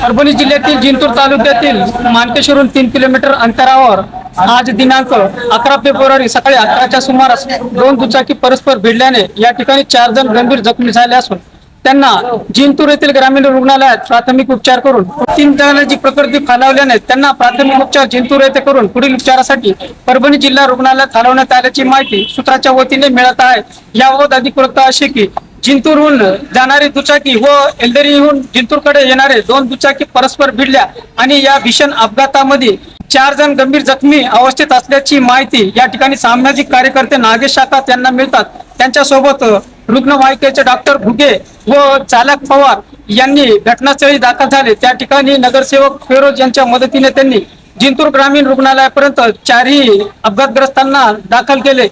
परभणी जिल्ह्यातील जिंतूर तालुक्यातील मानकेश्वरून 3 किलोमीटर अंतरावर आज दिनांक 11 फेब्रुवारी सकाळी 11च्या सुमारास दोन दुचाकी परस्पर भिडल्याने या ठिकाणी 4 जण गंभीर जखमी झाले असून त्यांना जिंतूर येथील ग्रामीण रुग्णालयात प्राथमिक उपचार करून 3 जणांची प्रकृती खालावल्याने त्यांना प्राथमिक उपचार जिंतूर येथे करून पुढील उपचारासाठी परभणी जिल्हा रुग्णालयात हलवण्यात आल्याची माहिती सूत्राच्या वतीने मिळत आहे। याबाबत अधिक वृत्त असे की जिंतूरहून जाणारी दुचाकी व एल्देरीहून जिंतूरकडे येणारे दोन दुचाकी परस्पर भिडल्या आणि या भीषण अपघातामध्ये 4 जण गंभीर जखमी अवस्थेत असल्याची माहिती या ठिकाणी सामाजिक कार्यकर्ते नागेश शाखात यांना मिळतात। त्यांच्यासोबत रुग्णवाहिकेचे डॉक्टर भुगे व चालक पवार यांनी घटनास्थळी दाखल झाले। त्या ठिकाणी नगरसेवक फिरोज यांच्या मदतीने त्यांनी जिंतूर ग्रामीण रुग्णालयापर्यंत 4ही अपघातग्रस्तांना दाखल केले।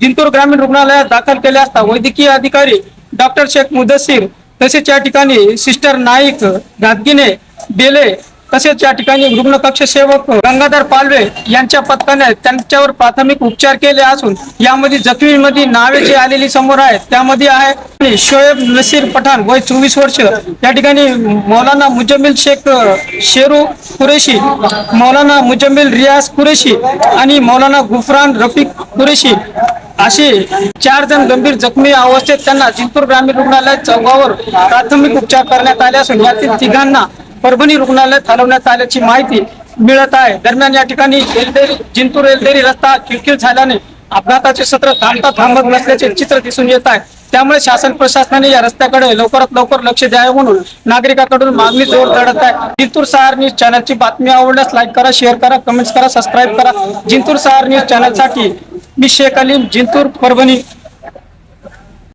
जिंतूर ग्रामीण रुग्णालयात दाखल केले असता वैद्यकीय अधिकारी डॉक्टर शेख मुदस्सीर तसेच या ठिकाणी सिस्टर नाईक गादगिने बेले तसेच या ठिकाणी रुग्ण कक्ष सेवक गंगाधर पालवे यांच्या पथकाने त्यांच्यावर प्राथमिक उपचार केले असून यामध्ये जखमींमध्ये नावे जी आलेली समोर आहेत त्यामध्ये आहे शोएब नसीर पठाण वय 24 वर्ष, या ठिकाणी मौलाना मुजम्मिल शेख शेरू कुरेशी, मौलाना मुजम्मिल रियाज कुरेशी आणि मौलाना गुफरान रफीक कुरेशी असे 4 जण गंभीर जखमी अवस्थेत त्यांना जिंतूर ग्रामीण रुग्णालयात चौघावर प्राथमिक उपचार करण्यात आले असून यातील 3घांना परभणी रुग्णालयात हलवण्यात आल्याची माहिती मिळत आहे। दरम्यान या ठिकाणी जिंतूर एल्देरी रस्ता खिळखिळ झाल्याने अपघाताचे सत्र थांबत नसल्याचे चित्र दिसून येत आहे। त्यामुळे शासन प्रशासनाने या रस्त्याकडे लवकरात लवकर लक्ष द्यावे म्हणून नागरिकांकडून मागणी जोर धरत आहे। जिंतूर सहार न्यूज चॅनलची बातमी आवडल्यास लाईक करा, शेअर करा, कमेंट्स करा, सबस्क्राईब करा। जिंतूर सहार न्यूज चॅनलसाठी मी शेख अलीम, जिंतूर, परभणी।